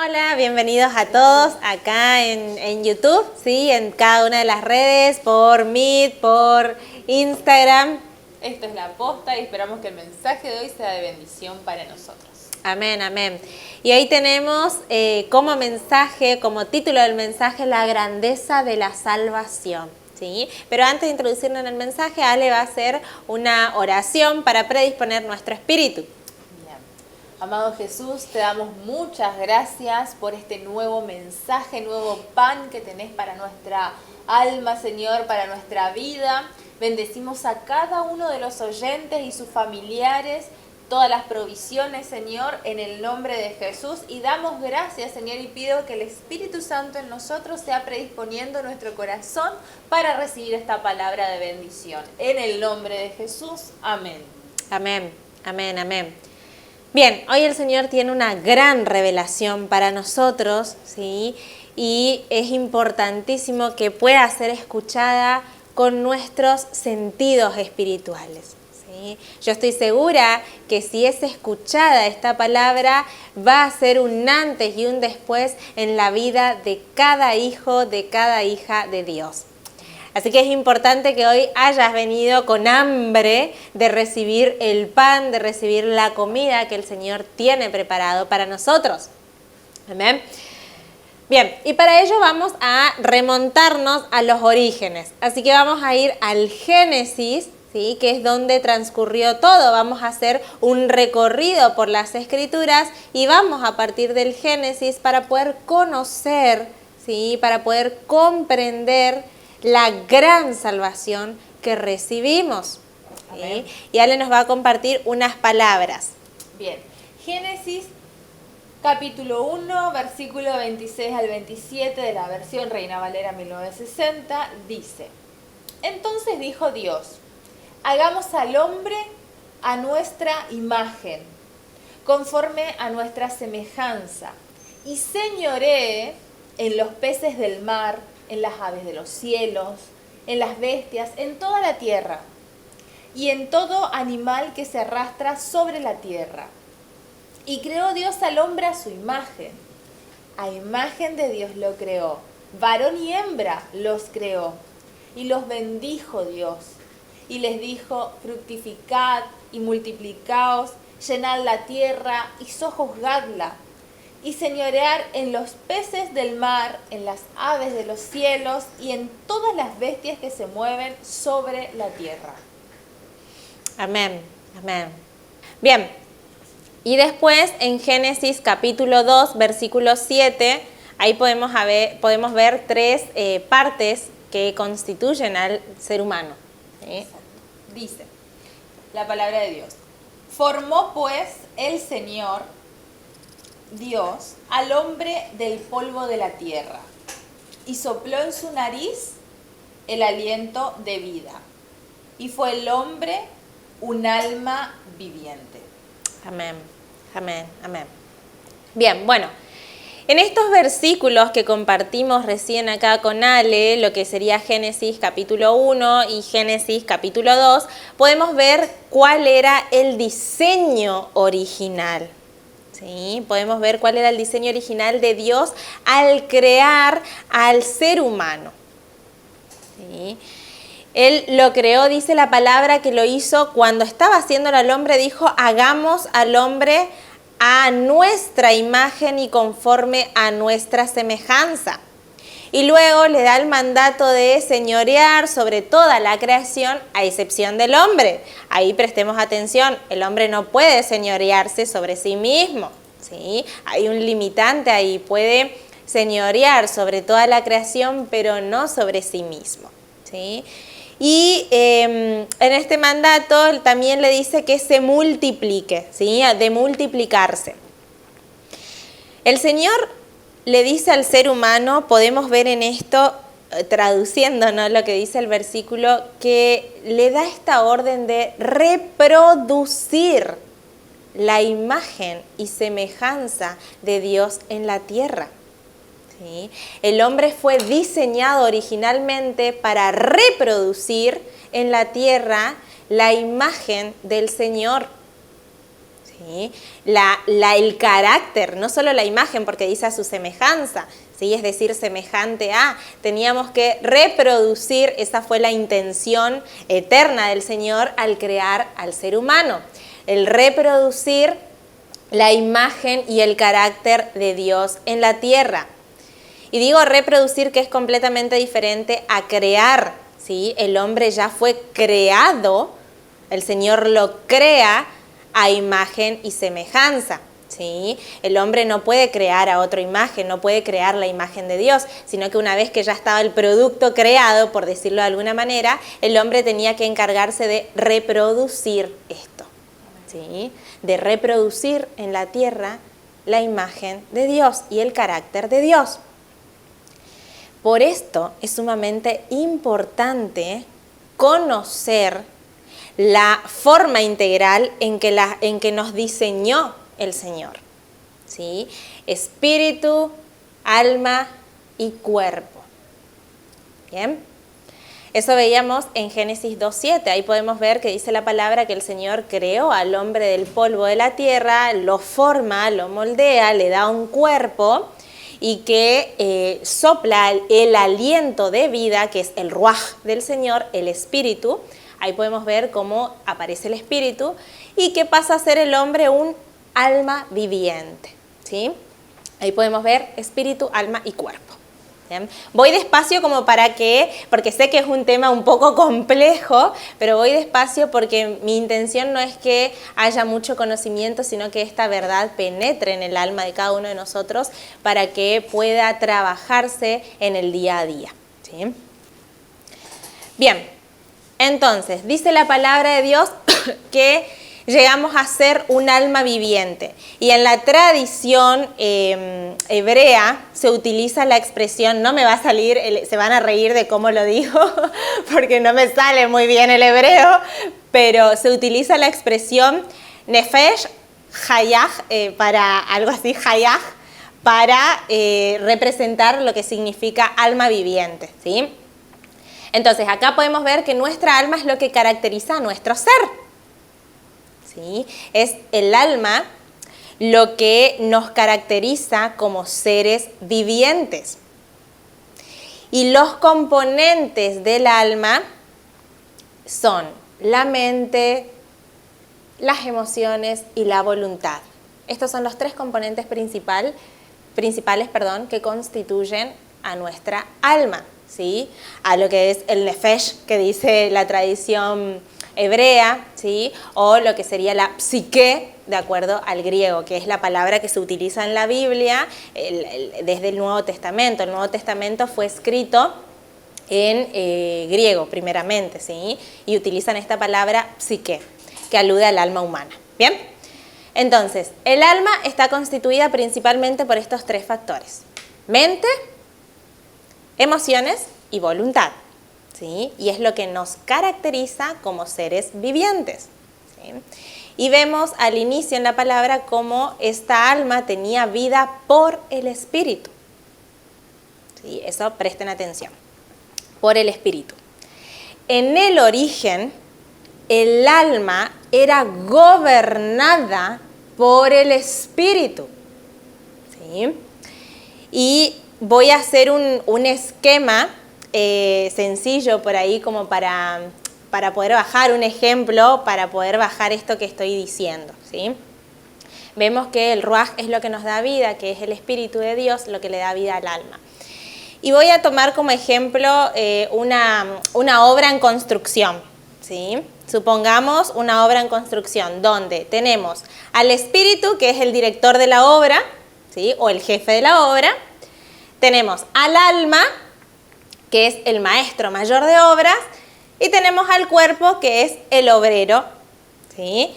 Hola, bienvenidos a todos acá en YouTube, ¿sí? En cada una de las redes, por Meet, por Instagram. Esto es La Posta y esperamos que el mensaje de hoy sea de bendición para nosotros. Amén, amén. Y ahí tenemos como mensaje, como título del mensaje, la grandeza de la salvación, ¿sí? Pero antes de introducirnos en el mensaje, Ale va a hacer una oración para predisponer nuestro espíritu. Bien. Amado Jesús, te damos muchas gracias por este nuevo mensaje, nuevo pan que tenés para nuestra alma, Señor, para nuestra vida. Bendecimos a cada uno de los oyentes y sus familiares, todas las provisiones, Señor, en el nombre de Jesús. Y damos gracias, Señor, y pido que el Espíritu Santo en nosotros sea predisponiendo nuestro corazón para recibir esta palabra de bendición. En el nombre de Jesús, amén. Amén, amén, amén. Bien, hoy el Señor tiene una gran revelación para nosotros, ¿sí? Y es importantísimo que pueda ser escuchada con nuestros sentidos espirituales, ¿sí? Yo estoy segura que si es escuchada esta palabra, va a ser un antes y un después en la vida de cada hijo, de cada hija de Dios. Así que es importante que hoy hayas venido con hambre de recibir el pan, de recibir la comida que el Señor tiene preparado para nosotros. Amén. Bien, y para ello vamos a remontarnos a los orígenes. Así que vamos a ir al Génesis, ¿sí? Que es donde transcurrió todo. Vamos a hacer un recorrido por las Escrituras y vamos a partir del Génesis para poder conocer, ¿sí? Para poder comprender la gran salvación que recibimos. ¿Sí? Y Ale nos va a compartir unas palabras. Bien, Génesis capítulo 1, versículo 26 al 27 de la versión Reina Valera 1960 dice: Entonces dijo Dios, hagamos al hombre a nuestra imagen, conforme a nuestra semejanza, y señoree en los peces del mar, en las aves de los cielos, en las bestias, en toda la tierra, y en todo animal que se arrastra sobre la tierra. Y creó Dios al hombre a su imagen. A imagen de Dios lo creó. Varón y hembra los creó. Y los bendijo Dios. Y les dijo, fructificad y multiplicaos, llenad la tierra y sojuzgadla, y señorear en los peces del mar, en las aves de los cielos y en todas las bestias que se mueven sobre la tierra. Amén, amén. Bien, y después en Génesis capítulo 2, versículo 7, ahí podemos ver tres partes que constituyen al ser humano. ¿Sí? Dice la palabra de Dios: formó pues el Señor Dios al hombre del polvo de la tierra y sopló en su nariz el aliento de vida, y fue el hombre un alma viviente. Amén, amén, amén. Bien, bueno, en estos versículos que compartimos recién acá con Ale, lo que sería Génesis capítulo 1 y Génesis capítulo 2, podemos ver cuál era el diseño original. ¿Sí? Podemos ver cuál era el diseño original de Dios al crear al ser humano. ¿Sí? Él lo creó, dice la palabra, que lo hizo cuando estaba haciéndolo al hombre, dijo, hagamos al hombre a nuestra imagen y conforme a nuestra semejanza. Y luego le da el mandato de señorear sobre toda la creación, a excepción del hombre. Ahí prestemos atención, el hombre no puede señorearse sobre sí mismo, ¿sí? Hay un limitante ahí, puede señorear sobre toda la creación, pero no sobre sí mismo, ¿sí? Y en este mandato también le dice que se multiplique, ¿sí? De multiplicarse. El Señor le dice al ser humano, podemos ver en esto, traduciendo, ¿no?, lo que dice el versículo, que le da esta orden de reproducir la imagen y semejanza de Dios en la tierra. ¿Sí? El hombre fue diseñado originalmente para reproducir en la tierra la imagen del Señor. ¿sí? El carácter, no solo la imagen, porque dice a su semejanza, ¿sí? Es decir, semejante a. Teníamos que reproducir, esa fue la intención eterna del Señor al crear al ser humano. El reproducir la imagen y el carácter de Dios en la tierra. Y digo reproducir, que es completamente diferente a crear, ¿sí? El hombre ya fue creado, el Señor lo crea a imagen y semejanza, ¿sí? El hombre no puede crear a otra imagen, no puede crear la imagen de Dios, sino que una vez que ya estaba el producto creado, por decirlo de alguna manera, el hombre tenía que encargarse de reproducir esto, ¿sí? De reproducir en la tierra la imagen de Dios y el carácter de Dios. Por esto es sumamente importante conocer la forma integral en que nos diseñó el Señor, ¿sí? Espíritu, alma y cuerpo. ¿Bien? Eso veíamos en Génesis 2:7. Ahí podemos ver que dice la palabra que el Señor creó al hombre del polvo de la tierra, lo forma, lo moldea, le da un cuerpo y que sopla el aliento de vida, que es el ruaj del Señor, el espíritu. Ahí podemos ver cómo aparece el espíritu y que pasa a ser el hombre un alma viviente, ¿sí? Ahí podemos ver espíritu, alma y cuerpo. ¿Bien? Voy despacio porque sé que es un tema un poco complejo, pero voy despacio porque mi intención no es que haya mucho conocimiento, sino que esta verdad penetre en el alma de cada uno de nosotros para que pueda trabajarse en el día a día, ¿sí? Bien, entonces, dice la palabra de Dios que llegamos a ser un alma viviente. Y en la tradición hebrea se utiliza la expresión, no me va a salir, se van a reír de cómo lo digo, porque no me sale muy bien el hebreo, pero se utiliza la expresión nefesh hayach, para algo así, hayach, para representar lo que significa alma viviente, ¿sí? Entonces, acá podemos ver que nuestra alma es lo que caracteriza a nuestro ser. ¿Sí? Es el alma lo que nos caracteriza como seres vivientes. Y los componentes del alma son la mente, las emociones y la voluntad. Estos son los tres componentes principales, que constituyen a nuestra alma, ¿sí? A lo que es el nefesh, que dice la tradición hebrea, ¿sí? O lo que sería la psique, de acuerdo al griego, que es la palabra que se utiliza en la Biblia desde el Nuevo Testamento. El Nuevo Testamento fue escrito en griego primeramente, ¿sí? Y utilizan esta palabra psique, que alude al alma humana. ¿Bien? Entonces, el alma está constituida principalmente por estos tres factores: mente, emociones y voluntad. ¿Sí? Y es lo que nos caracteriza como seres vivientes, ¿sí? Y vemos al inicio en la palabra cómo esta alma tenía vida por el Espíritu, ¿sí? Eso presten atención, por el Espíritu. En el origen, el alma era gobernada por el Espíritu, ¿sí? Y voy a hacer un esquema sencillo por ahí como para poder bajar un ejemplo, para poder bajar esto que estoy diciendo, ¿sí? Vemos que el ruaj es lo que nos da vida, que es el Espíritu de Dios lo que le da vida al alma. Y voy a tomar como ejemplo una obra en construcción, ¿sí? Supongamos una obra en construcción donde tenemos al Espíritu, que es el director de la obra, ¿sí? O el jefe de la obra. Tenemos al alma, que es el maestro mayor de obras, y tenemos al cuerpo, que es el obrero, ¿sí?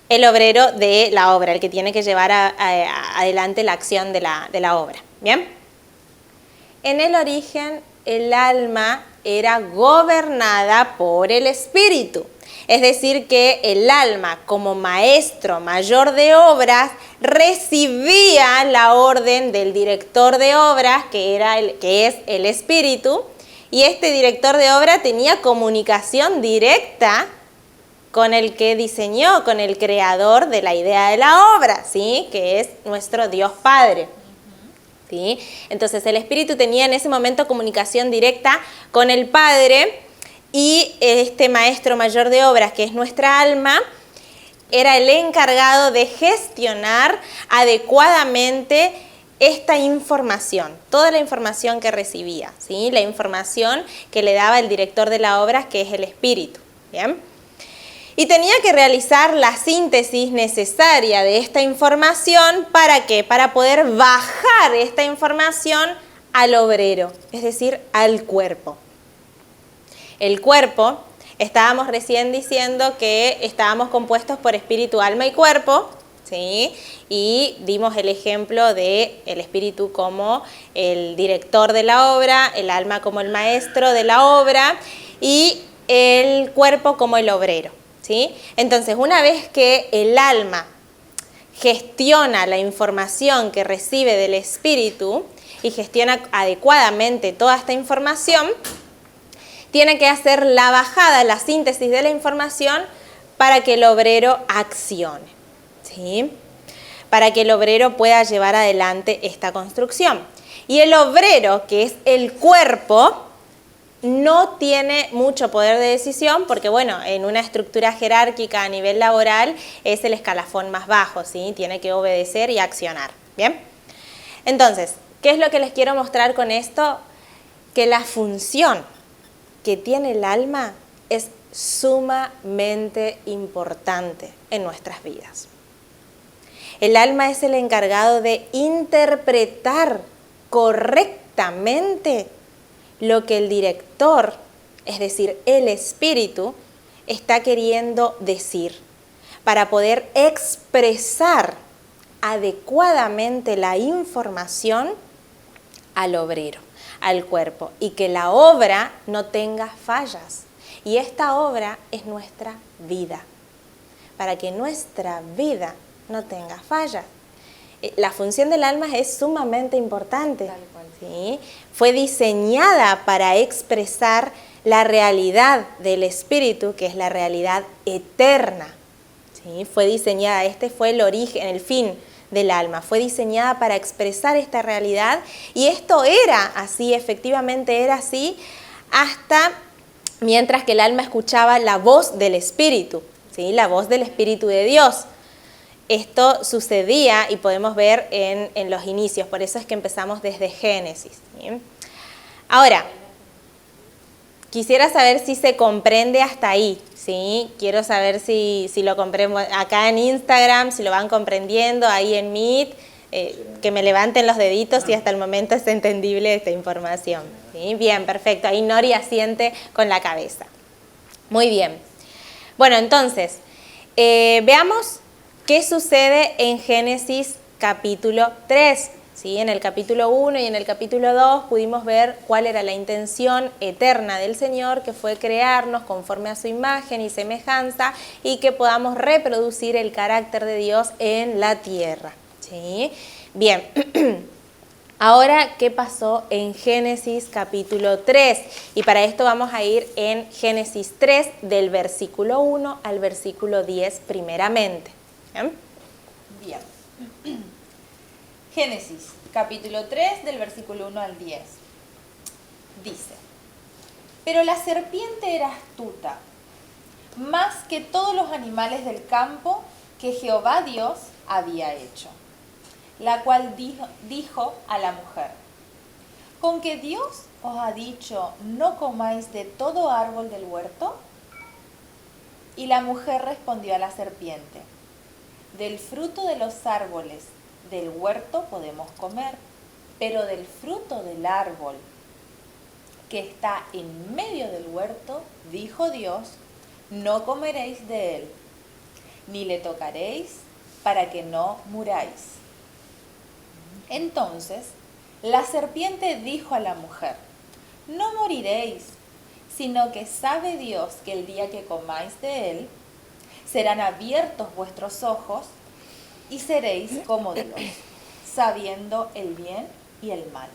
El obrero de la obra, el que tiene que llevar adelante la acción de la obra. ¿Bien? En el origen, el alma era gobernada por el Espíritu. Es decir, que el alma, como maestro mayor de obras, recibía la orden del director de obras, que es el Espíritu, y este director de obra tenía comunicación directa con el que diseñó, con el creador de la idea de la obra, ¿sí? Que es nuestro Dios Padre. ¿Sí? Entonces el Espíritu tenía en ese momento comunicación directa con el Padre y este maestro mayor de obras, que es nuestra alma, era el encargado de gestionar adecuadamente esta información, toda la información que recibía, ¿sí? La información que le daba el director de la obra, que es el Espíritu, ¿bien? Y tenía que realizar la síntesis necesaria de esta información, ¿para qué? Para poder bajar esta información al obrero, es decir, al cuerpo. El cuerpo, estábamos recién diciendo que estábamos compuestos por espíritu, alma y cuerpo, ¿sí? Y dimos el ejemplo de el espíritu como el director de la obra, el alma como el maestro de la obra y el cuerpo como el obrero, ¿sí? Entonces, una vez que el alma gestiona la información que recibe del espíritu y gestiona adecuadamente toda esta información, tiene que hacer la bajada, la síntesis de la información para que el obrero accione, ¿sí? Para que el obrero pueda llevar adelante esta construcción. Y el obrero, que es el cuerpo, no tiene mucho poder de decisión porque, bueno, en una estructura jerárquica a nivel laboral es el escalafón más bajo, ¿sí? Tiene que obedecer y accionar, ¿bien? Entonces, ¿qué es lo que les quiero mostrar con esto? Que la función que tiene el alma es sumamente importante en nuestras vidas. El alma es el encargado de interpretar correctamente lo que el director, es decir, el espíritu, está queriendo decir, para poder expresar adecuadamente la información al obrero, al cuerpo, y que la obra no tenga fallas. Y esta obra es nuestra vida, para que nuestra vida no tenga fallas. La función del alma es sumamente importante. Tal cual. ¿Sí? Fue diseñada para expresar la realidad del espíritu, que es la realidad eterna. ¿Sí? Fue diseñada, este fue el origen, el fin del alma. Fue diseñada para expresar esta realidad y esto era así, efectivamente era así, hasta mientras que el alma escuchaba la voz del espíritu, ¿sí? La voz del Espíritu de Dios. Esto sucedía y podemos ver en los inicios, por eso es que empezamos desde Génesis, ¿sí? Ahora, quisiera saber si se comprende hasta ahí, ¿sí? Quiero saber si lo comprendo acá en Instagram, si lo van comprendiendo, ahí en Meet, que me levanten los deditos si hasta el momento es entendible esta información, ¿sí? Bien, perfecto, ahí Nori asiente con la cabeza. Muy bien. Bueno, entonces, veamos qué sucede en Génesis capítulo 3. ¿Sí? En el capítulo 1 y en el capítulo 2 pudimos ver cuál era la intención eterna del Señor, que fue crearnos conforme a su imagen y semejanza y que podamos reproducir el carácter de Dios en la tierra. ¿Sí? Bien, ahora, ¿qué pasó en Génesis capítulo 3? Y para esto vamos a ir en Génesis 3 del versículo 1 al versículo 10 primeramente. ¿Bien? Bien. Génesis, capítulo 3, del versículo 1 al 10. Dice: Pero la serpiente era astuta, más que todos los animales del campo que Jehová Dios había hecho, la cual dijo a la mujer: ¿Con que Dios os ha dicho, no comáis de todo árbol del huerto? Y la mujer respondió a la serpiente: Del fruto de los árboles del huerto podemos comer, pero del fruto del árbol que está en medio del huerto, dijo Dios, no comeréis de él, ni le tocaréis, para que no muráis. Entonces la serpiente dijo a la mujer: no moriréis, sino que sabe Dios que el día que comáis de él, serán abiertos vuestros ojos y seréis como Dios, sabiendo el bien y el mal.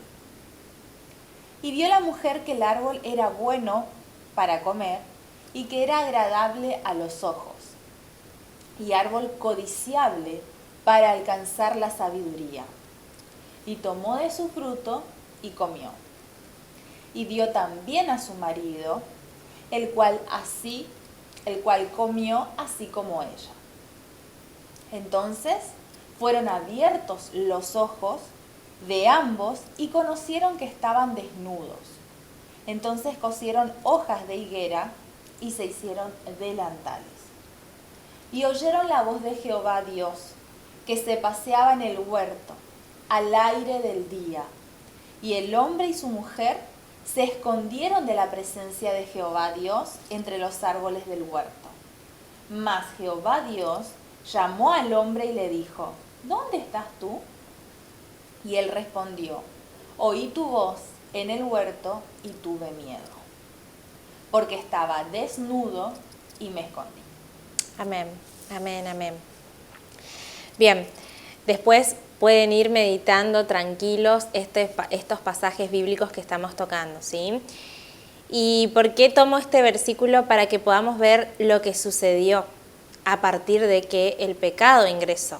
Y vio la mujer que el árbol era bueno para comer y que era agradable a los ojos, y árbol codiciable para alcanzar la sabiduría. Y tomó de su fruto y comió. Y dio también a su marido, el cual comió así como ella. Entonces fueron abiertos los ojos de ambos y conocieron que estaban desnudos. Entonces cosieron hojas de higuera y se hicieron delantales. Y oyeron la voz de Jehová Dios, que se paseaba en el huerto, al aire del día. Y el hombre y su mujer se escondieron de la presencia de Jehová Dios entre los árboles del huerto. Mas Jehová Dios llamó al hombre y le dijo, ¿dónde estás tú? Y él respondió, oí tu voz en el huerto y tuve miedo, porque estaba desnudo y me escondí. Amén, amén, amén. Bien, después pueden ir meditando tranquilos estos pasajes bíblicos que estamos tocando, ¿sí? ¿Y por qué tomo este versículo? Para que podamos ver lo que sucedió a partir de que el pecado ingresó.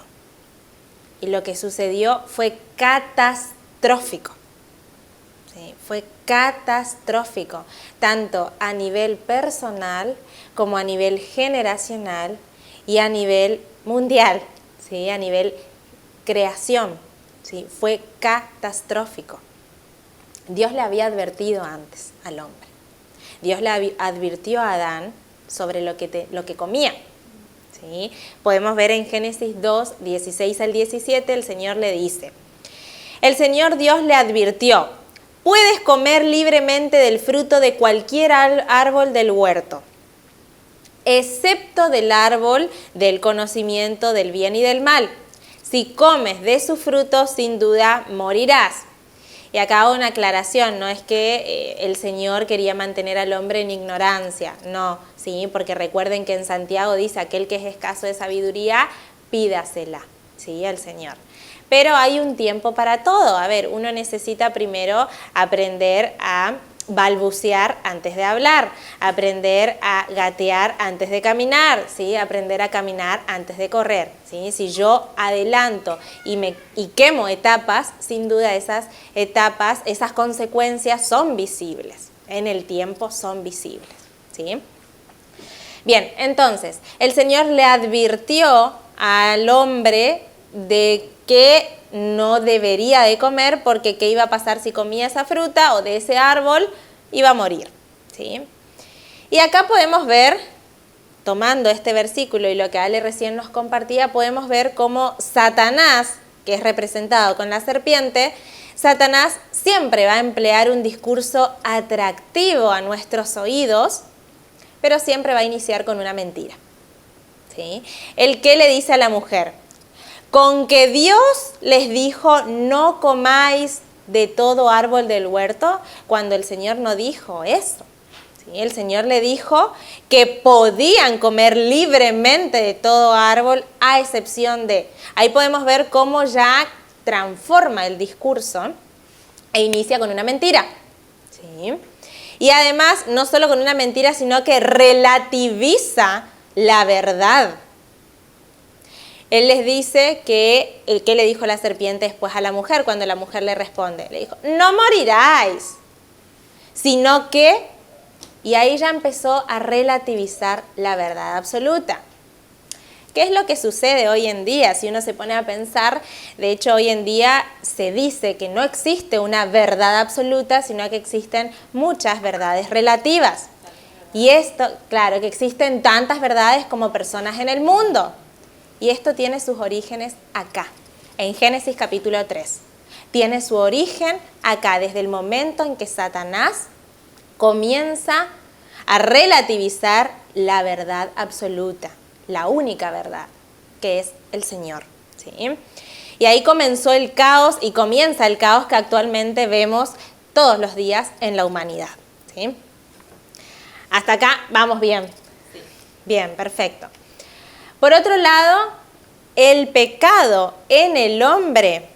Y lo que sucedió fue catastrófico. ¿Sí? Fue catastrófico, tanto a nivel personal como a nivel generacional y a nivel mundial, ¿sí? A nivel creación, ¿sí? Fue catastrófico. Dios le había advertido antes al hombre. Dios le advirtió a Adán sobre lo que comía. ¿Sí? Podemos ver en Génesis 2, 16 al 17, el Señor le dice, el Señor Dios le advirtió, puedes comer libremente del fruto de cualquier árbol del huerto, excepto del árbol del conocimiento del bien y del mal. Si comes de su fruto, sin duda morirás. Y acá hago una aclaración, no es que el Señor quería mantener al hombre en ignorancia, no, ¿sí? Porque recuerden que en Santiago dice, aquel que es escaso de sabiduría, pídasela, ¿sí? Al Señor. Pero hay un tiempo para todo. A ver, uno necesita primero aprender a balbucear antes de hablar, aprender a gatear antes de caminar, ¿sí? Aprender a caminar antes de correr, ¿sí? Si yo adelanto y quemo etapas, sin duda esas etapas, esas consecuencias son visibles, en el tiempo son visibles, ¿sí? Bien, entonces, el Señor le advirtió al hombre de que no debería de comer porque qué iba a pasar si comía esa fruta o de ese árbol, iba a morir, ¿sí? Y acá podemos ver, tomando este versículo y lo que Ale recién nos compartía, podemos ver cómo Satanás, que es representado con la serpiente, Satanás siempre va a emplear un discurso atractivo a nuestros oídos, pero siempre va a iniciar con una mentira, ¿sí? El que le dice a la mujer, con que Dios les dijo, no comáis de todo árbol del huerto, cuando el Señor no dijo eso. ¿Sí? El Señor le dijo que podían comer libremente de todo árbol, a excepción de... Ahí podemos ver cómo ya transforma el discurso e inicia con una mentira. ¿Sí? Y además, no solo con una mentira, sino que relativiza la verdad. Él les dice que le dijo la serpiente después a la mujer cuando la mujer le responde. Le dijo, no moriráis, sino que... Y ahí ya empezó a relativizar la verdad absoluta. ¿Qué es lo que sucede hoy en día? Si uno se pone a pensar, de hecho hoy en día se dice que no existe una verdad absoluta, sino que existen muchas verdades relativas. Y esto, claro, que existen tantas verdades como personas en el mundo. Y esto tiene sus orígenes acá, en Génesis capítulo 3. Tiene su origen acá, desde el momento en que Satanás comienza a relativizar la verdad absoluta, la única verdad, que es el Señor, ¿sí? Y ahí comenzó el caos y comienza el caos que actualmente vemos todos los días en la humanidad, ¿sí? Hasta acá vamos bien. Sí. Bien, perfecto. Por otro lado, el pecado en el hombre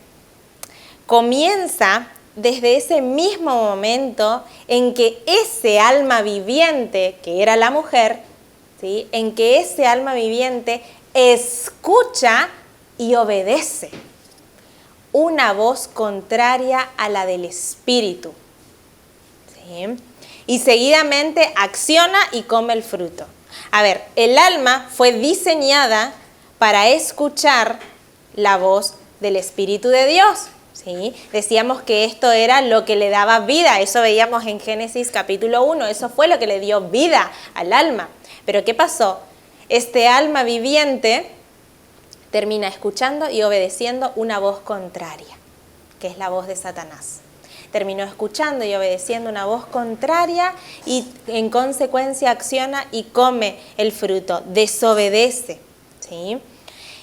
comienza desde ese mismo momento en que ese alma viviente, que era la mujer, ¿sí? En que ese alma viviente escucha y obedece una voz contraria a la del espíritu, ¿sí? Y seguidamente acciona y come el fruto. A ver, el alma fue diseñada para escuchar la voz del Espíritu de Dios, ¿sí? Decíamos que esto era lo que le daba vida, eso veíamos en Génesis capítulo 1, eso fue lo que le dio vida al alma. Pero ¿qué pasó? Este alma viviente termina escuchando y obedeciendo una voz contraria, que es la voz de Satanás. Terminó escuchando y obedeciendo una voz contraria y en consecuencia acciona y come el fruto, desobedece, ¿sí?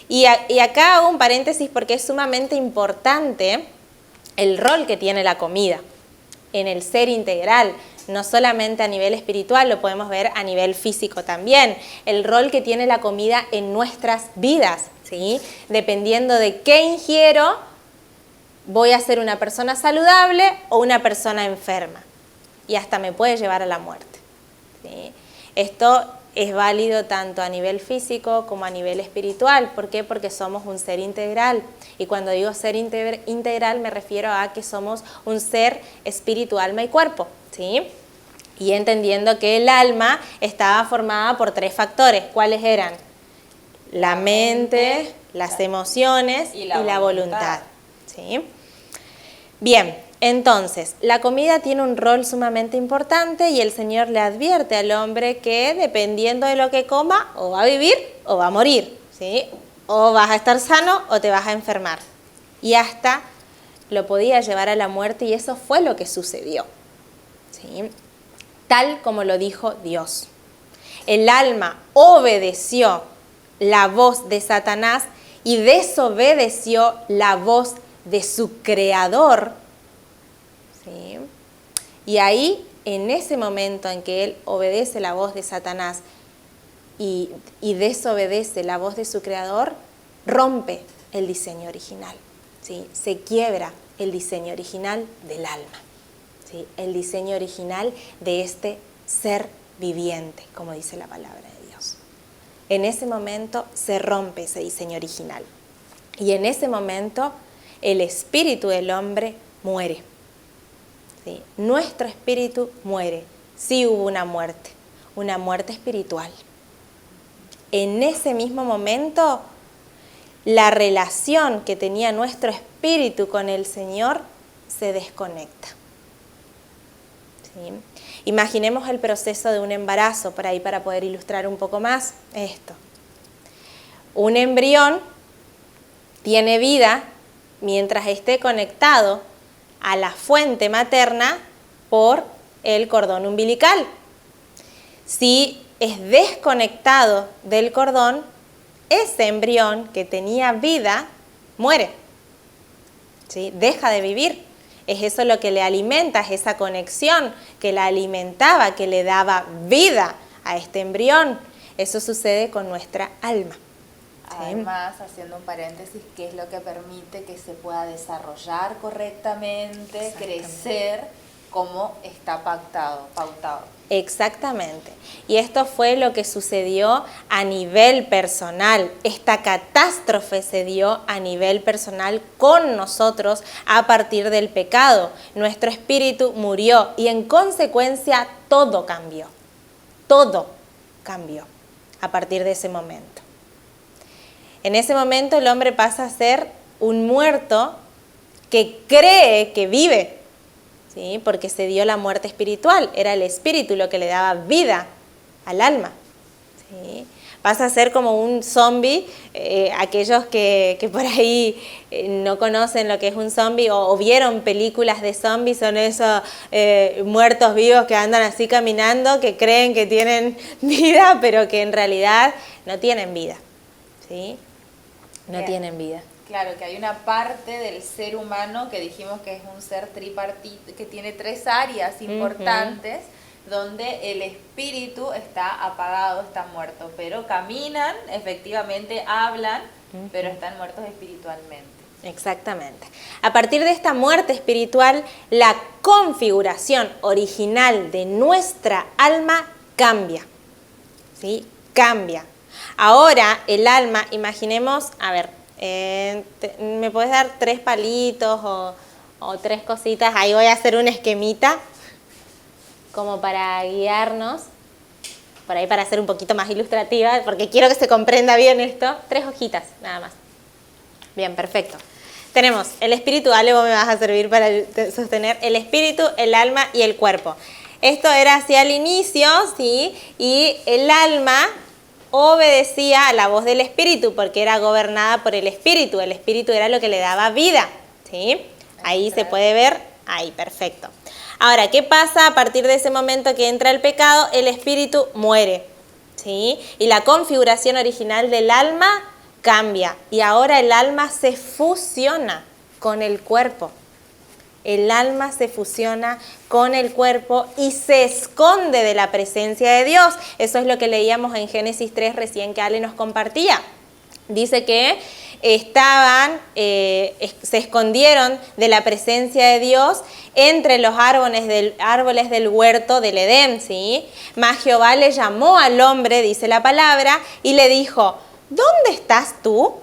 Y acá hago un paréntesis porque es sumamente importante el rol que tiene la comida en el ser integral, no solamente a nivel espiritual, lo podemos ver a nivel físico también, el rol que tiene la comida en nuestras vidas, ¿sí? Dependiendo de qué ingiero, voy a ser una persona saludable o una persona enferma, y hasta me puede llevar a la muerte, ¿sí? Esto es válido tanto a nivel físico como a nivel espiritual. ¿Por qué? Porque somos un ser integral. Y cuando digo ser integral me refiero a que somos un ser espíritu, alma y cuerpo, ¿sí? Y entendiendo que el alma estaba formada por 3 factores. ¿Cuáles eran? La mente, las emociones y la voluntad, ¿sí? Bien. Entonces, la comida tiene un rol sumamente importante y el Señor le advierte al hombre que dependiendo de lo que coma, o va a vivir o va a morir, ¿sí? O vas a estar sano o te vas a enfermar. Y hasta lo podía llevar a la muerte y eso fue lo que sucedió, ¿sí? Tal como lo dijo Dios. El alma obedeció la voz de Satanás y desobedeció la voz de su creador. ¿Sí? Y ahí, en ese momento en que él obedece la voz de Satanás y desobedece la voz de su creador, rompe el diseño original, ¿sí? Se quiebra el diseño original del alma, ¿sí? El diseño original de este ser viviente, como dice la palabra de Dios. En ese momento se rompe ese diseño original y en ese momento el espíritu del hombre muere. ¿Sí? Nuestro espíritu muere. Sí hubo una muerte espiritual. En ese mismo momento, la relación que tenía nuestro espíritu con el Señor se desconecta. ¿Sí? Imaginemos el proceso de un embarazo, por ahí para poder ilustrar un poco más esto. Un embrión tiene vida mientras esté conectado a la fuente materna por el cordón umbilical. Si es desconectado del cordón, ese embrión que tenía vida muere, ¿sí? Deja de vivir. Es eso lo que le alimenta, es esa conexión que la alimentaba, que le daba vida a este embrión. Eso sucede con nuestra alma. Además, haciendo un paréntesis, ¿qué es lo que permite que se pueda desarrollar correctamente, crecer como está pautado? Exactamente. Y esto fue lo que sucedió a nivel personal. Esta catástrofe se dio a nivel personal con nosotros a partir del pecado. Nuestro espíritu murió y en consecuencia todo cambió. Todo cambió a partir de ese momento. En ese momento el hombre pasa a ser un muerto que cree que vive, ¿sí? Porque se dio la muerte espiritual, era el espíritu lo que le daba vida al alma, ¿sí? Pasa a ser como un zombie, aquellos que por ahí no conocen lo que es un zombie o vieron películas de zombies, son esos muertos vivos que andan así caminando, que creen que tienen vida, pero que en realidad no tienen vida, ¿sí? No tienen vida. Claro, que hay una parte del ser humano que dijimos que es un ser tripartito, que tiene 3 áreas importantes, donde el espíritu está apagado, está muerto, pero caminan, efectivamente hablan, pero están muertos espiritualmente. Exactamente. A partir de esta muerte espiritual, la configuración original de nuestra alma cambia. ¿Sí? Cambia. Ahora el alma, imaginemos, a ver, ¿me puedes dar 3 palitos o 3 cositas? Ahí voy a hacer un esquemita como para guiarnos, por ahí para ser un poquito más ilustrativa, porque quiero que se comprenda bien esto. 3 hojitas, nada más. Bien, perfecto. Tenemos el espíritu, Ale, vos me vas a servir para sostener el espíritu, el alma y el cuerpo. Esto era hacia el inicio, ¿sí? Y el alma obedecía a la voz del espíritu porque era gobernada por el espíritu era lo que le daba vida, ¿sí? Ahí se puede ver, ahí, perfecto. Ahora, ¿qué pasa a partir de ese momento que entra el pecado? El espíritu muere, ¿sí? Y la configuración original del alma cambia y ahora el alma se fusiona con el cuerpo. El alma se fusiona con el cuerpo y se esconde de la presencia de Dios. Eso es lo que leíamos en Génesis 3 recién que Ale nos compartía. Dice que se escondieron de la presencia de Dios entre los árboles del huerto del Edén, ¿sí? Mas Jehová le llamó al hombre, dice la palabra, y le dijo, ¿dónde estás tú?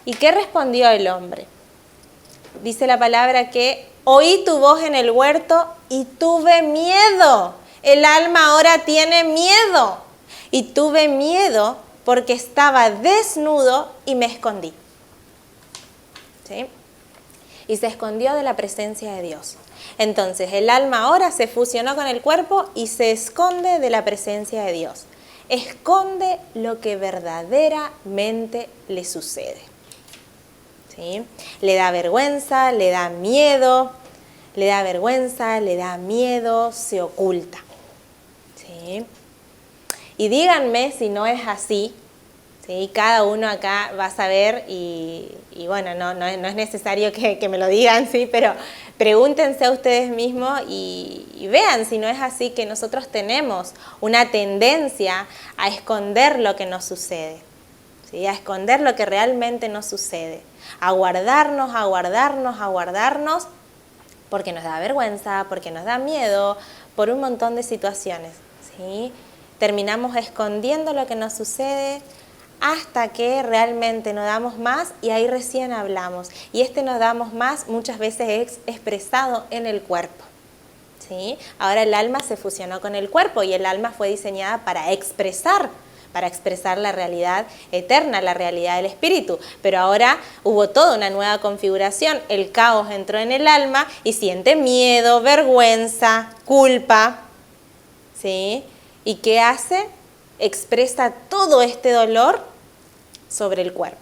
¿Y qué respondió el hombre? Dice la palabra que oí tu voz en el huerto y tuve miedo. El alma ahora tiene miedo. Y tuve miedo porque estaba desnudo y me escondí. ¿Sí? Y se escondió de la presencia de Dios. Entonces el alma ahora se fusionó con el cuerpo y se esconde de la presencia de Dios. Esconde lo que verdaderamente le sucede. ¿Sí? Le da vergüenza, le da miedo, se oculta. ¿Sí? Y díganme si no es así, ¿sí? Cada uno acá va a saber y bueno, no es necesario que me lo digan, ¿sí? Pero pregúntense a ustedes mismos y vean si no es así que nosotros tenemos una tendencia a esconder lo que nos sucede, ¿sí? A esconder lo que realmente nos sucede, a guardarnos, porque nos da vergüenza, porque nos da miedo, por un montón de situaciones, ¿sí? Terminamos escondiendo lo que nos sucede hasta que realmente nos damos más y ahí recién hablamos. Y nos damos más muchas veces es expresado en el cuerpo, ¿sí? Ahora el alma se fusionó con el cuerpo y el alma fue diseñada para expresar la realidad eterna, la realidad del espíritu. Pero ahora hubo toda una nueva configuración, el caos entró en el alma y siente miedo, vergüenza, culpa, ¿sí? ¿Y qué hace? Expresa todo este dolor sobre el cuerpo.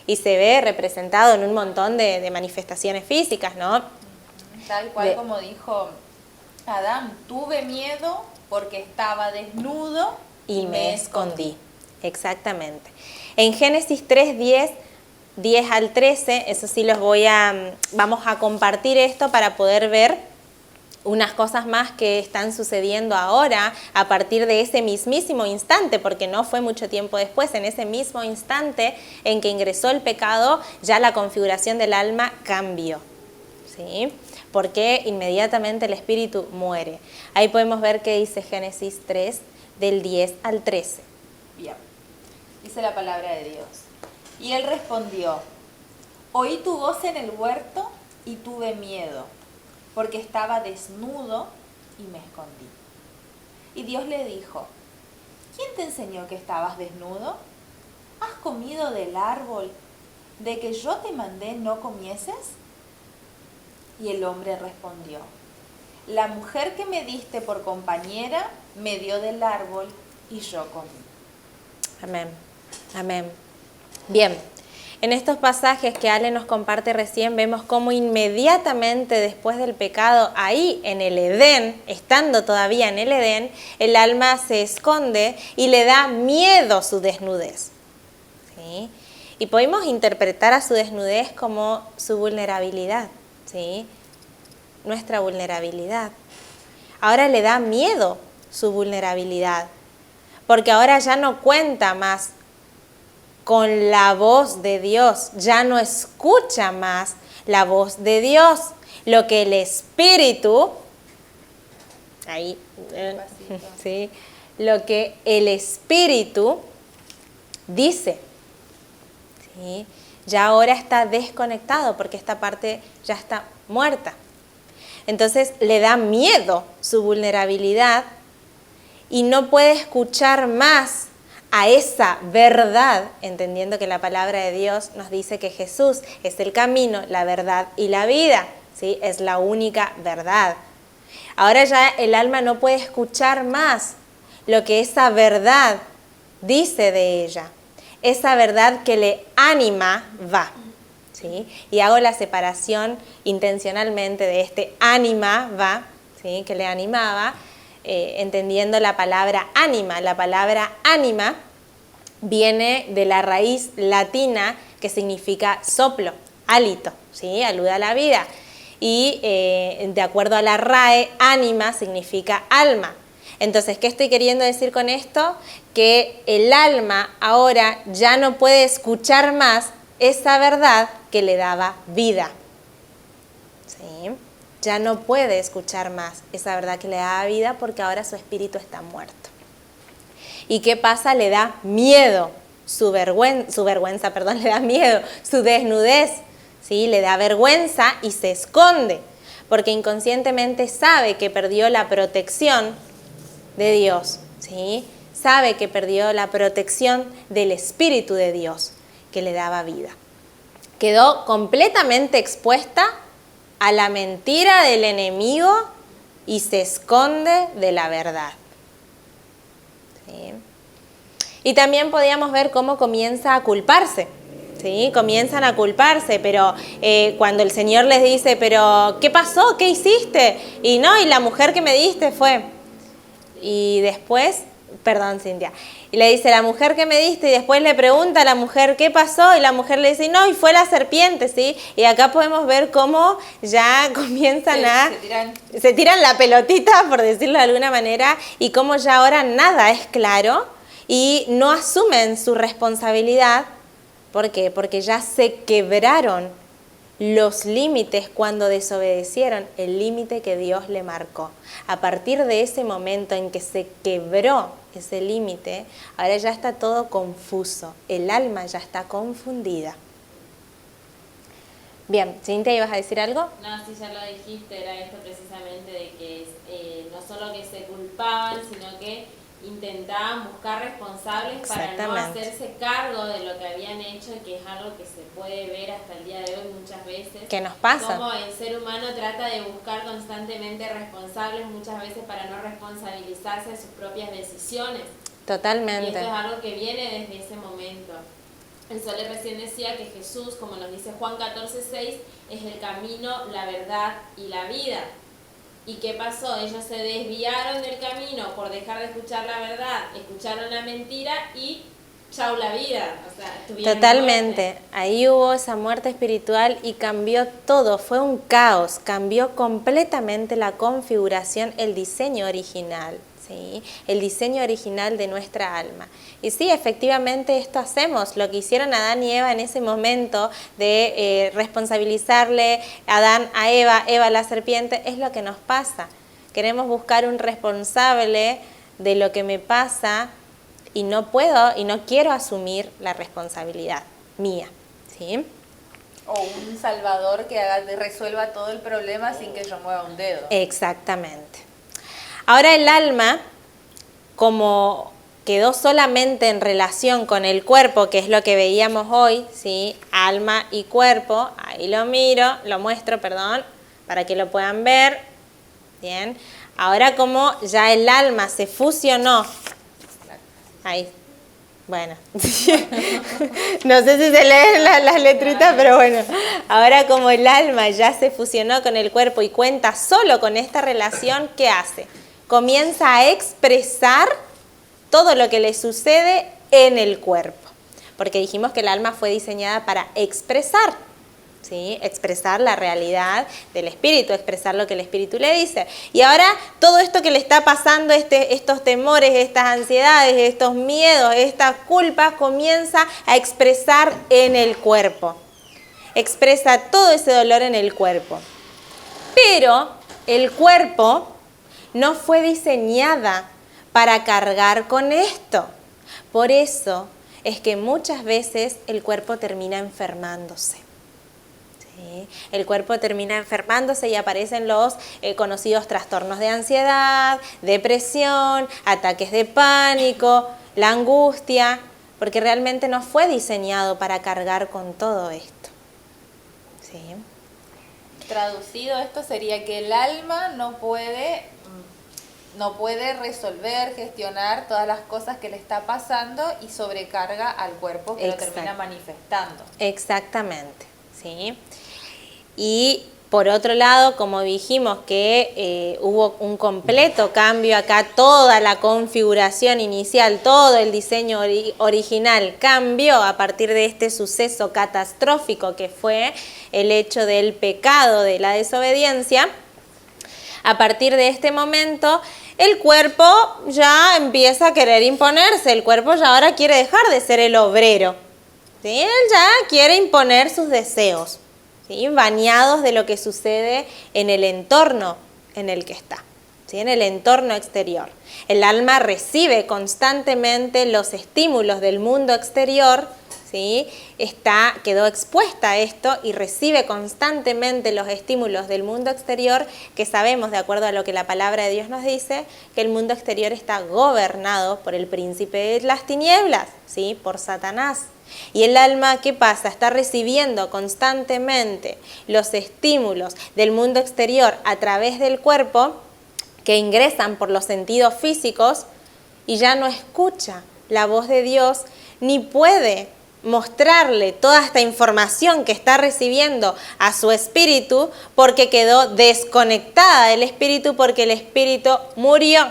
Y se ve representado en un montón de manifestaciones físicas, ¿no? Tal cual como dijo Adán, tuve miedo porque estaba desnudo y me escondí. Exactamente. En Génesis 3, 10 al 13, eso sí vamos a compartir esto para poder ver unas cosas más que están sucediendo ahora a partir de ese mismísimo instante, porque no fue mucho tiempo después, en ese mismo instante en que ingresó el pecado, ya la configuración del alma cambió, ¿sí? Porque inmediatamente el espíritu muere. Ahí podemos ver que dice Génesis 3, del 10 al 13. Bien, dice la palabra de Dios. Y él respondió, oí tu voz en el huerto y tuve miedo, porque estaba desnudo y me escondí. Y Dios le dijo, ¿quién te enseñó que estabas desnudo? ¿Has comido del árbol de que yo te mandé no comieses? Y el hombre respondió, la mujer que me diste por compañera me dio del árbol y yo comí. Amén, amén. Bien, en estos pasajes que Ale nos comparte recién, vemos cómo inmediatamente después del pecado, ahí en el Edén, estando todavía en el Edén, el alma se esconde y le da miedo su desnudez, ¿sí? Y podemos interpretar a su desnudez como su vulnerabilidad, ¿sí? Nuestra vulnerabilidad. Ahora le da miedo su vulnerabilidad, porque ahora ya no cuenta más con la voz de Dios, ya no escucha más la voz de Dios. Lo que el Espíritu, ahí, ¿sí? Lo que el Espíritu dice, ¿sí? Ya ahora está desconectado porque esta parte ya está muerta. Entonces le da miedo su vulnerabilidad y no puede escuchar más a esa verdad, entendiendo que la palabra de Dios nos dice que Jesús es el camino, la verdad y la vida, ¿sí? Es la única verdad. Ahora ya el alma no puede escuchar más lo que esa verdad dice de ella, esa verdad que le anima va, ¿sí? Y hago la separación intencionalmente de este ánima va, ¿sí? Que le animaba, entendiendo la palabra ánima. La palabra ánima viene de la raíz latina que significa soplo, hálito, ¿sí? Alude a la vida. Y de acuerdo a la RAE, ánima significa alma. Entonces, ¿qué estoy queriendo decir con esto? Que el alma ahora ya no puede escuchar más esa verdad que le daba vida, ¿sí? Ya no puede escuchar más esa verdad que le daba vida porque ahora su espíritu está muerto. ¿Y qué pasa? Le da miedo, su vergüenza, le da miedo, su desnudez, ¿sí? Le da vergüenza y se esconde, porque inconscientemente sabe que perdió la protección de Dios, ¿sí? Sabe que perdió la protección del Espíritu de Dios que le daba vida. Quedó completamente expuesta a la mentira del enemigo y se esconde de la verdad, ¿sí? Y también podíamos ver cómo comienza a culparse, ¿sí? Comienzan a culparse, pero cuando el Señor les dice, pero ¿qué pasó? ¿Qué hiciste? Y no, y la mujer que me diste fue. Y después, perdón Cintia, y le dice, la mujer que me diste, y después le pregunta a la mujer qué pasó, y la mujer le dice, no, y fue la serpiente, ¿sí? Y acá podemos ver cómo ya comienzan se tiran la pelotita, por decirlo de alguna manera, y cómo ya ahora nada es claro, y no asumen su responsabilidad. ¿Por qué? Porque ya se quebraron los límites cuando desobedecieron el límite que Dios le marcó. A partir de ese momento en que se quebró ese límite, ahora ya está todo confuso, el alma ya está confundida. Bien, Cintia, ¿ibas a decir algo? No, sí, ya lo dijiste, era esto precisamente de que no solo que se culpaban, sino que intentaban buscar responsables para no hacerse cargo de lo que habían hecho, que es algo que se puede ver hasta el día de hoy muchas veces. ¿Qué nos pasa? Como el ser humano trata de buscar constantemente responsables, muchas veces para no responsabilizarse de sus propias decisiones. Totalmente. Y esto es algo que viene desde ese momento. El Sole recién decía que Jesús, como nos dice Juan 14:6, es el camino, la verdad y la vida. ¿Y qué pasó? Ellos se desviaron del camino por dejar de escuchar la verdad, escucharon la mentira y chau la vida. O sea, tuvieron totalmente. muerte. Ahí hubo esa muerte espiritual y cambió todo, fue un caos, cambió completamente la configuración, el diseño original, ¿sí? El diseño original de nuestra alma. Y sí, efectivamente esto hacemos, lo que hicieron Adán y Eva en ese momento de responsabilizarle Adán a Eva, Eva a la serpiente, es lo que nos pasa. Queremos buscar un responsable de lo que me pasa y no puedo y no quiero asumir la responsabilidad mía, ¿sí? O un salvador que resuelva todo el problema sin que yo mueva un dedo. Exactamente. Ahora el alma, como quedó solamente en relación con el cuerpo, que es lo que veíamos hoy, ¿sí? Alma y cuerpo, ahí lo miro, lo muestro, perdón, para que lo puedan ver. Bien. Ahora como ya el alma se fusionó, ahí, bueno, no sé si se leen las letritas, pero bueno, ahora como el alma ya se fusionó con el cuerpo y cuenta solo con esta relación, ¿qué hace? Comienza a expresar todo lo que le sucede en el cuerpo, porque dijimos que el alma fue diseñada para expresar, ¿sí? Expresar la realidad del espíritu, expresar lo que el espíritu le dice. Y ahora todo esto que le está pasando, estos temores, estas ansiedades, estos miedos, estas culpas, comienza a expresar en el cuerpo. Expresa todo ese dolor en el cuerpo. Pero el cuerpo no fue diseñada para cargar con esto. Por eso es que muchas veces el cuerpo termina enfermándose. ¿Sí? El cuerpo termina enfermándose y aparecen los conocidos trastornos de ansiedad, depresión, ataques de pánico, la angustia, porque realmente no fue diseñado para cargar con todo esto. ¿Sí? Traducido, esto sería que el alma no puede resolver, gestionar todas las cosas que le está pasando y sobrecarga al cuerpo que lo termina manifestando. Exactamente, ¿sí? Y por otro lado, como dijimos que hubo un completo cambio acá, toda la configuración inicial, todo el diseño original cambió a partir de este suceso catastrófico que fue el hecho del pecado, de la desobediencia. A partir de este momento, el cuerpo ya empieza a querer imponerse, el cuerpo ya ahora quiere dejar de ser el obrero, ¿sí? Él ya quiere imponer sus deseos, ¿sí? Bañados de lo que sucede en el entorno en el que está, ¿sí? En el entorno exterior. El alma recibe constantemente los estímulos del mundo exterior, ¿sí? Quedó expuesta a esto y recibe constantemente los estímulos del mundo exterior, que sabemos, de acuerdo a lo que la palabra de Dios nos dice, que el mundo exterior está gobernado por el príncipe de las tinieblas, ¿sí? Por Satanás. Y el alma, ¿qué pasa? Está recibiendo constantemente los estímulos del mundo exterior a través del cuerpo, que ingresan por los sentidos físicos, y ya no escucha la voz de Dios, ni puede mostrarle toda esta información que está recibiendo a su espíritu, porque quedó desconectada del espíritu, porque el espíritu murió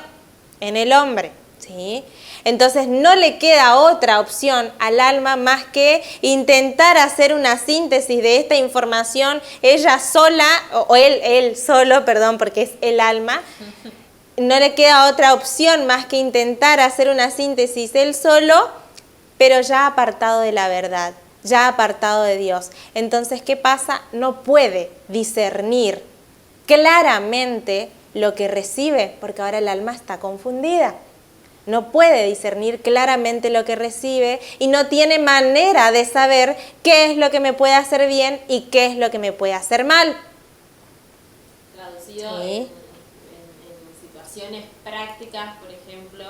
en el hombre, ¿sí? Entonces no le queda otra opción al alma más que intentar hacer una síntesis de esta información ella sola, o él solo, perdón, porque es el alma. No le queda otra opción más que intentar hacer una síntesis él solo, pero ya apartado de la verdad, ya apartado de Dios. Entonces, ¿qué pasa? No puede discernir claramente lo que recibe, porque ahora el alma está confundida. No puede discernir claramente lo que recibe y no tiene manera de saber qué es lo que me puede hacer bien y qué es lo que me puede hacer mal. Traducido Sí. en situaciones prácticas, por ejemplo,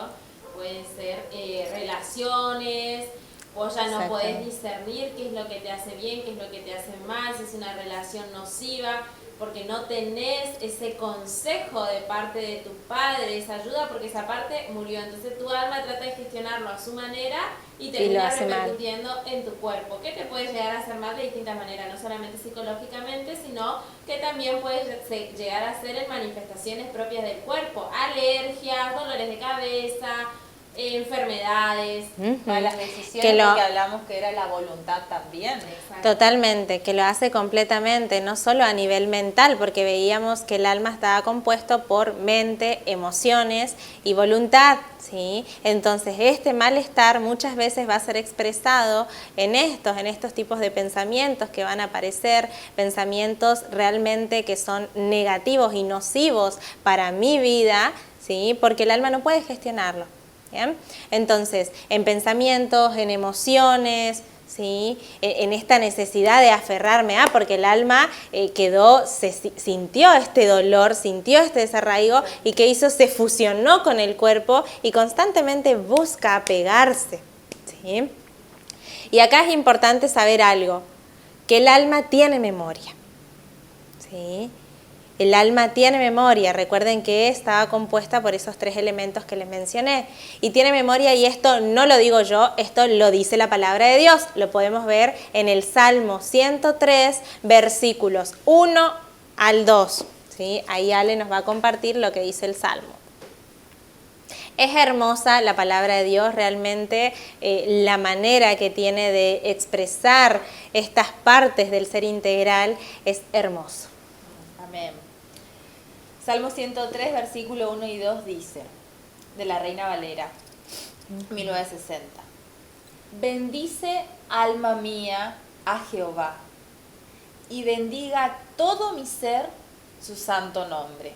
pueden ser relaciones, vos ya no podés discernir qué es lo que te hace bien, qué es lo que te hace mal, si es una relación nociva, porque no tenés ese consejo de parte de tu padre, esa ayuda, porque esa parte murió. Entonces tu alma trata de gestionarlo a su manera y termina repercutiendo en tu cuerpo, que te puede llegar a hacer mal de distintas maneras, no solamente psicológicamente, sino que también puede llegar a ser en manifestaciones propias del cuerpo, alergias, dolores de cabeza, enfermedades, malas decisiones, porque hablamos que era la voluntad también. Exacto. Totalmente, que lo hace completamente, no solo a nivel mental, porque veíamos que el alma estaba compuesto por mente, emociones y voluntad, ¿sí? Entonces este malestar muchas veces va a ser expresado en estos tipos de pensamientos que van a aparecer, pensamientos realmente que son negativos y nocivos para mi vida, ¿sí? Porque el alma no puede gestionarlo. ¿Bien? Entonces, en pensamientos, en emociones, ¿sí? En esta necesidad de aferrarme a, porque el alma sintió este dolor, sintió este desarraigo, y ¿qué hizo? Se fusionó con el cuerpo y constantemente busca apegarse, ¿sí? Y acá es importante saber algo, que el alma tiene memoria, ¿sí? El alma tiene memoria, recuerden que estaba compuesta por esos 3 elementos que les mencioné. Y tiene memoria, y esto no lo digo yo, esto lo dice la palabra de Dios. Lo podemos ver en el Salmo 103, versículos 1 al 2. ¿Sí? Ahí Ale nos va a compartir lo que dice el Salmo. Es hermosa la palabra de Dios, realmente la manera que tiene de expresar estas partes del ser integral es hermoso. Amén. Salmo 103, versículo 1 y 2 dice, de la Reina Valera, 1960. Bendice, alma mía, a Jehová, y bendiga todo mi ser su santo nombre.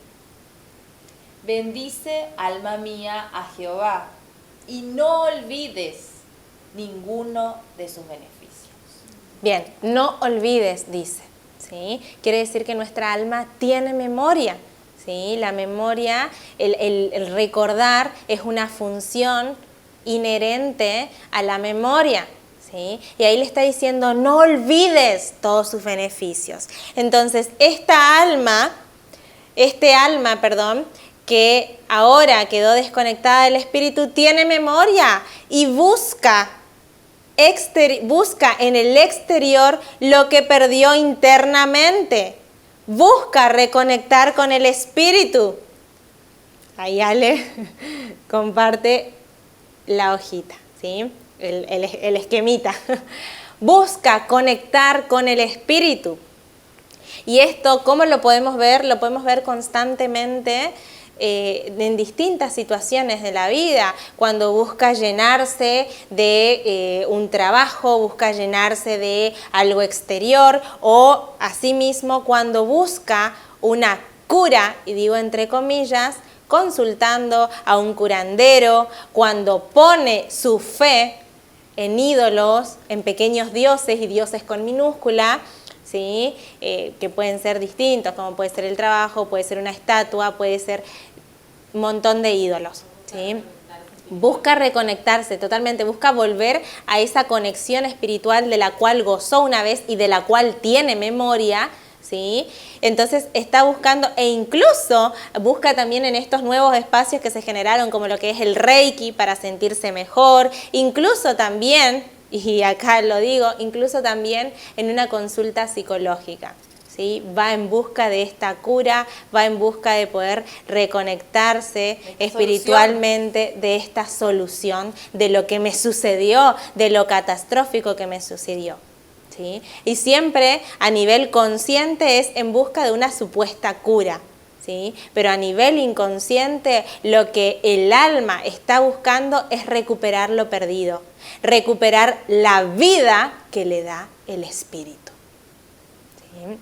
Bendice, alma mía, a Jehová, y no olvides ninguno de sus beneficios. Bien, no olvides, dice, ¿sí? Quiere decir que nuestra alma tiene memoria, ¿sí? La memoria, el recordar es una función inherente a la memoria, ¿sí? Y ahí le está diciendo, no olvides todos sus beneficios. Entonces, este alma, que ahora quedó desconectada del espíritu, tiene memoria y busca en el exterior lo que perdió internamente. Busca reconectar con el espíritu. Ahí Ale comparte la hojita, ¿sí? El esquemita. Busca conectar con el espíritu. Y esto, ¿cómo lo podemos ver? Lo podemos ver constantemente en distintas situaciones de la vida, cuando busca llenarse de un trabajo, busca llenarse de algo exterior, o asimismo cuando busca una cura, y digo entre comillas, consultando a un curandero, cuando pone su fe en ídolos, en pequeños dioses y dioses con minúscula, ¿sí? Que pueden ser distintos, como puede ser el trabajo, puede ser una estatua, puede ser un montón de ídolos, ¿sí? Busca reconectarse totalmente, busca volver a esa conexión espiritual de la cual gozó una vez y de la cual tiene memoria, ¿sí? Entonces está buscando, e incluso busca también en estos nuevos espacios que se generaron, como lo que es el Reiki, para sentirse mejor, incluso también, y acá lo digo, incluso también en una consulta psicológica, ¿sí? Va en busca de esta cura, va en busca de poder reconectarse espiritualmente de esta solución, de lo que me sucedió, de lo catastrófico que me sucedió, ¿sí? Y siempre a nivel consciente es en busca de una supuesta cura, ¿sí? Pero a nivel inconsciente lo que el alma está buscando es recuperar lo perdido, recuperar la vida que le da el espíritu, ¿sí?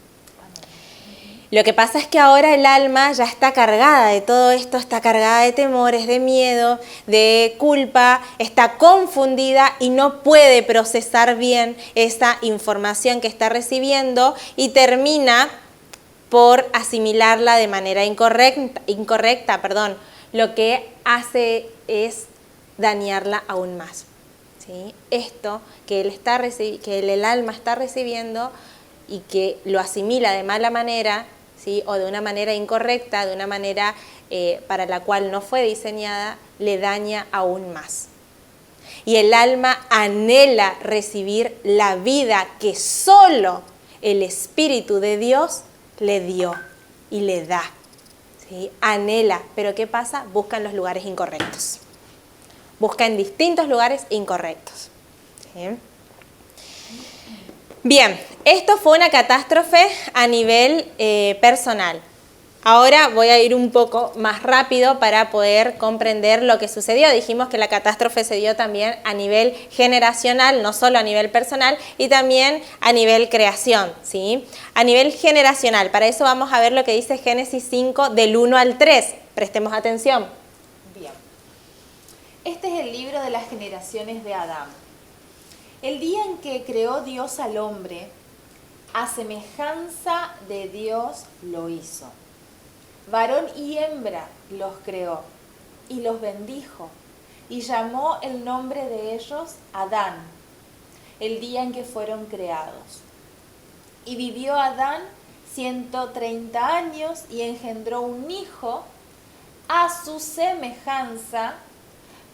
Lo que pasa es que ahora el alma ya está cargada de todo esto, está cargada de temores, de miedo, de culpa, está confundida y no puede procesar bien esa información que está recibiendo y termina por asimilarla de manera incorrecta, lo que hace es dañarla aún más, ¿sí? Esto que el alma está recibiendo y que lo asimila de mala manera, ¿sí? O de una manera incorrecta, de una manera para la cual no fue diseñada, le daña aún más. Y el alma anhela recibir la vida que solo el Espíritu de Dios le dio y le da, ¿sí? Anhela, pero ¿qué pasa? Busca en los lugares incorrectos. Busca en distintos lugares incorrectos, ¿sí? Bien, esto fue una catástrofe a nivel personal. Ahora voy a ir un poco más rápido para poder comprender lo que sucedió. Dijimos que la catástrofe se dio también a nivel generacional, no solo a nivel personal, y también a nivel creación, ¿sí? A nivel generacional, para eso vamos a ver lo que dice Génesis 5 del 1 al 3. Prestemos atención. Bien. Este es el libro de las generaciones de Adán. El día en que creó Dios al hombre, a semejanza de Dios lo hizo. Varón y hembra los creó y los bendijo y llamó el nombre de ellos Adán, el día en que fueron creados. Y vivió Adán 130 años y engendró un hijo a su semejanza,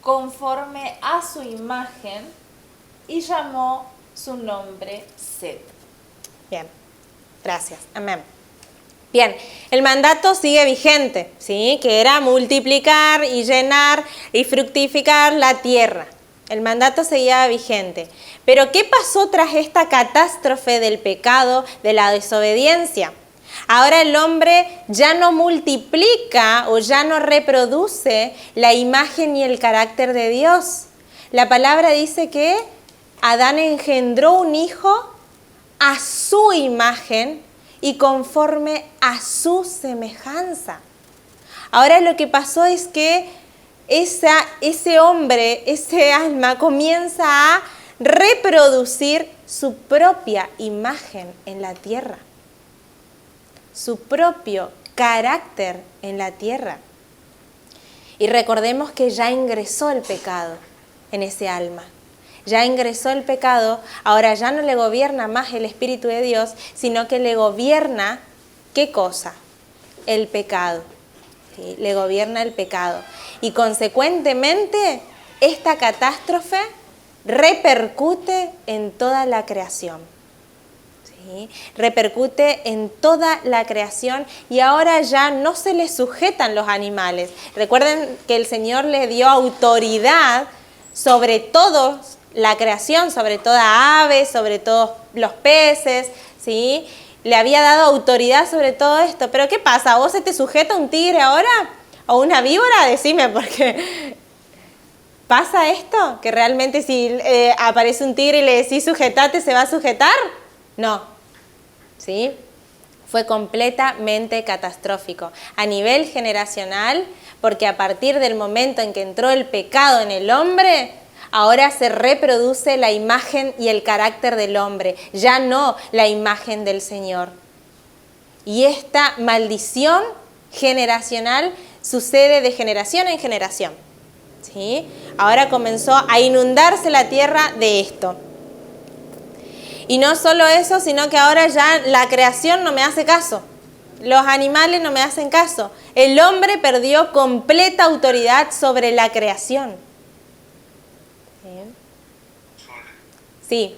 conforme a su imagen, y llamó su nombre Set. Bien, gracias. Amén. Bien, el mandato sigue vigente, ¿sí? Que era multiplicar y llenar y fructificar la tierra. El mandato seguía vigente. Pero ¿qué pasó tras esta catástrofe del pecado, de la desobediencia? Ahora el hombre ya no multiplica o ya no reproduce la imagen y el carácter de Dios. La palabra dice que Adán engendró un hijo a su imagen y conforme a su semejanza. Ahora lo que pasó es que ese hombre, ese alma comienza a reproducir su propia imagen en la tierra, su propio carácter en la tierra. Y recordemos que ya ingresó el pecado en ese alma. Ya ingresó el pecado, ahora ya no le gobierna más el Espíritu de Dios, sino que le gobierna, ¿qué cosa? El pecado. ¿Sí? Le gobierna el pecado. Y consecuentemente, esta catástrofe repercute en toda la creación. ¿Sí? Repercute en toda la creación y ahora ya no se le sujetan los animales. Recuerden que el Señor le dio autoridad sobre toda la creación, sobre toda ave, sobre todos los peces, ¿sí? Le había dado autoridad sobre todo esto. Pero ¿qué pasa? ¿Vos se te sujeta un tigre ahora? ¿O una víbora? Decime, porque ¿pasa esto? ¿Que realmente si aparece un tigre y le decís sujetate, se va a sujetar? No, ¿sí? Fue completamente catastrófico a nivel generacional, porque a partir del momento en que entró el pecado en el hombre, ahora se reproduce la imagen y el carácter del hombre, ya no la imagen del Señor. Y esta maldición generacional sucede de generación en generación, ¿sí? Ahora comenzó a inundarse la tierra de esto. Y no solo eso, sino que ahora ya la creación no me hace caso. Los animales no me hacen caso. El hombre perdió completa autoridad sobre la creación. Sí.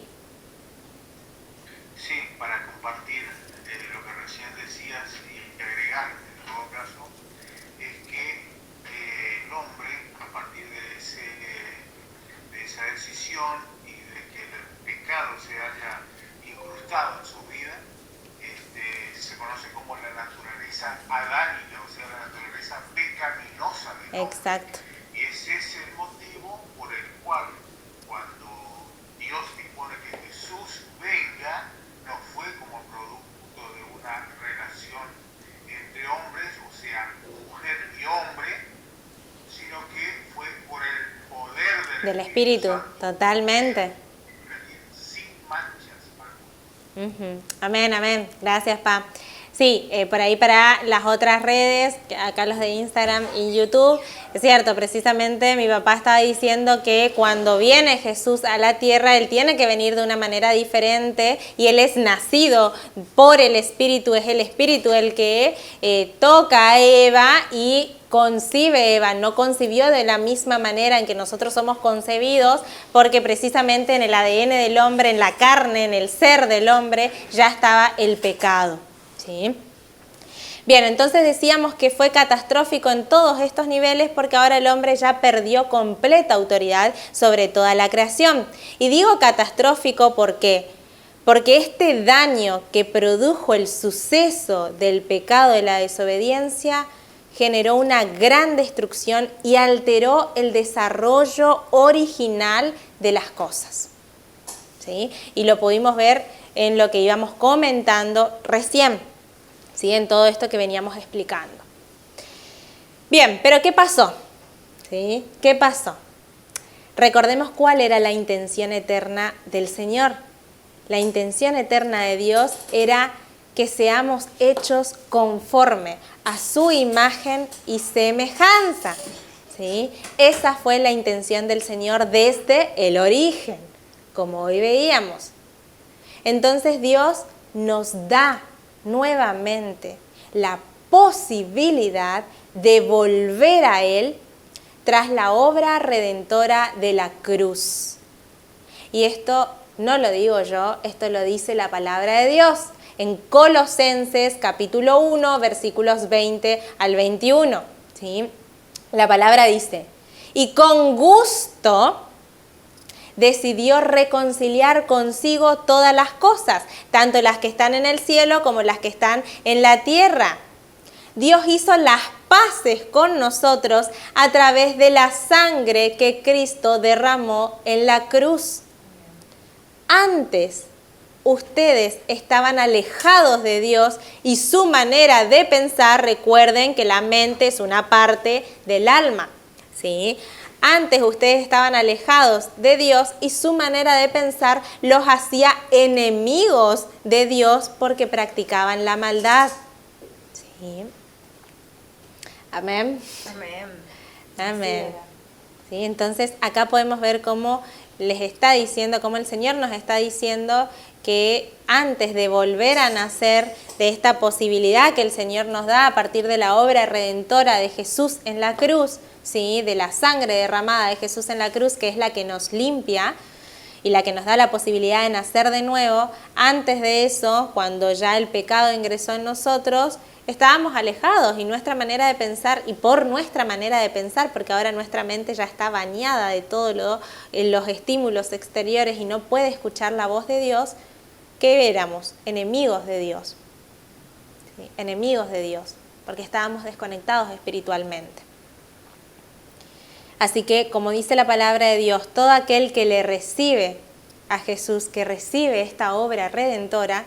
Sí, para compartir lo que recién decías y agregar, en todo caso, es que el hombre, a partir de esa decisión y de que el pecado se haya incrustado en su vida, se conoce como la naturaleza adánica, o sea, la naturaleza pecaminosa del hombre. Exacto. Y ese es el motivo por el cual, cuando Dios dispone que Jesús venga, no fue como producto de una relación entre hombres, o sea, mujer y hombre, sino que fue por el poder Del Espíritu, Santo, totalmente. sin manchas alguna. Amén, amén. Gracias, Pa. Sí, por ahí para las otras redes, acá los de Instagram y YouTube, es cierto, precisamente mi papá estaba diciendo que cuando viene Jesús a la tierra, Él tiene que venir de una manera diferente y Él es nacido por el Espíritu, es el Espíritu el que toca a Eva y concibe a Eva, no concibió de la misma manera en que nosotros somos concebidos, porque precisamente en el ADN del hombre, en la carne, en el ser del hombre, ya estaba el pecado. ¿Sí? Bien, entonces decíamos que fue catastrófico en todos estos niveles porque ahora el hombre ya perdió completa autoridad sobre toda la creación. Y digo catastrófico porque este daño que produjo el suceso del pecado de la desobediencia generó una gran destrucción y alteró el desarrollo original de las cosas. ¿Sí? Y lo pudimos ver en lo que íbamos comentando recién, ¿sí? En todo esto que veníamos explicando. Bien, pero ¿qué pasó? ¿Sí? ¿Qué pasó? Recordemos cuál era la intención eterna del Señor. La intención eterna de Dios era que seamos hechos conforme a su imagen y semejanza. ¿Sí? Esa fue la intención del Señor desde el origen, como hoy veíamos. Entonces Dios nos da nuevamente la posibilidad de volver a Él tras la obra redentora de la cruz. Y esto no lo digo yo, esto lo dice la palabra de Dios. en Colosenses capítulo 1, versículos 20 al 21. ¿Sí? La palabra dice, y con gusto decidió reconciliar consigo todas las cosas, tanto las que están en el cielo como las que están en la tierra. Dios hizo las paces con nosotros a través de la sangre que Cristo derramó en la cruz. Antes, ustedes estaban alejados de Dios y su manera de pensar, recuerden que la mente es una parte del alma, ¿sí? Antes ustedes estaban alejados de Dios y su manera de pensar los hacía enemigos de Dios porque practicaban la maldad. ¿Sí? Amén. Amén. Amén. ¿Sí? Entonces acá podemos ver cómo les está diciendo, cómo el Señor nos está diciendo que antes de volver a nacer de esta posibilidad que el Señor nos da a partir de la obra redentora de Jesús en la cruz, ¿sí? De la sangre derramada de Jesús en la cruz, que es la que nos limpia y la que nos da la posibilidad de nacer de nuevo, antes de eso, cuando ya el pecado ingresó en nosotros, estábamos alejados y nuestra manera de pensar, y por nuestra manera de pensar, porque ahora nuestra mente ya está bañada de todos los estímulos exteriores y no puede escuchar la voz de Dios, ¿qué éramos? Enemigos de Dios. ¿Sí? Enemigos de Dios, porque estábamos desconectados espiritualmente. Así que, como dice la palabra de Dios, todo aquel que le recibe a Jesús, que recibe esta obra redentora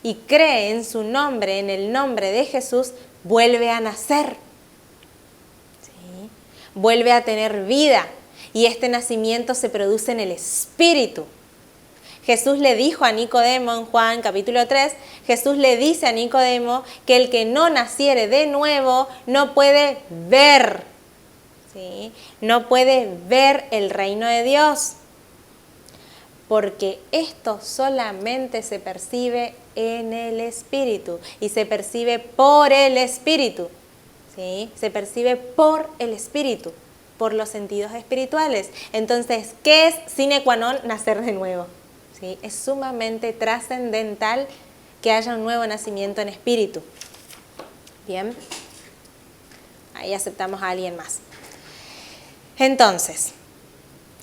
y cree en su nombre, en el nombre de Jesús, vuelve a nacer. ¿Sí? Vuelve a tener vida. Y este nacimiento se produce en el Espíritu. Jesús le dijo a Nicodemo en Juan capítulo 3, Jesús le dice a Nicodemo que el que no naciere de nuevo no puede ver, ¿sí? No puede ver el reino de Dios, porque esto solamente se percibe en el Espíritu y se percibe por el Espíritu, ¿sí? Se percibe por el Espíritu, por los sentidos espirituales. Entonces, ¿qué es sine qua non nacer de nuevo? ¿Sí? Es sumamente trascendental que haya un nuevo nacimiento en espíritu. Bien, ahí aceptamos a alguien más. Entonces,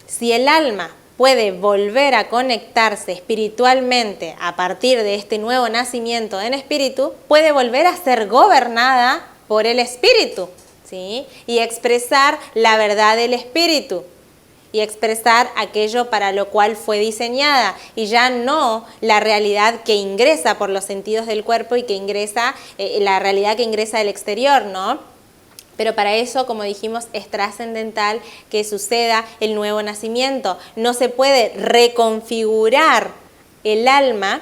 si el alma puede volver a conectarse espiritualmente a partir de este nuevo nacimiento en espíritu, puede volver a ser gobernada por el espíritu, ¿sí? Y expresar la verdad del espíritu. Y expresar aquello para lo cual fue diseñada, y ya no la realidad que ingresa por los sentidos del cuerpo y que ingresa, la realidad que ingresa del exterior, ¿no? Pero para eso, como dijimos, es trascendental que suceda el nuevo nacimiento. No se puede reconfigurar el alma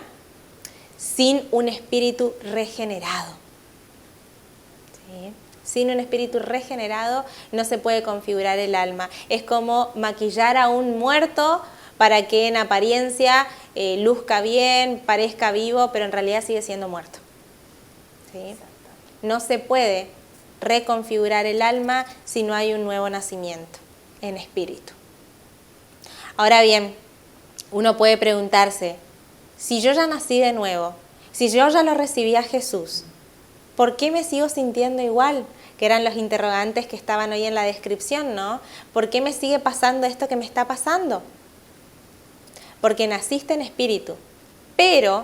sin un espíritu regenerado. ¿Sí? Sin un espíritu regenerado no se puede configurar el alma. Es como maquillar a un muerto para que en apariencia luzca bien, parezca vivo, pero en realidad sigue siendo muerto. ¿Sí? No se puede reconfigurar el alma si no hay un nuevo nacimiento en espíritu. Ahora bien, uno puede preguntarse, si yo ya nací de nuevo, si yo ya lo recibí a Jesús, ¿por qué me sigo sintiendo igual? Que eran los interrogantes que estaban hoy en la descripción, ¿no? ¿Por qué me sigue pasando esto que me está pasando? Porque naciste en espíritu, pero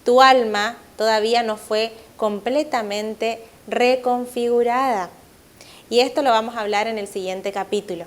tu alma todavía no fue completamente reconfigurada. Y esto lo vamos a hablar en el siguiente capítulo.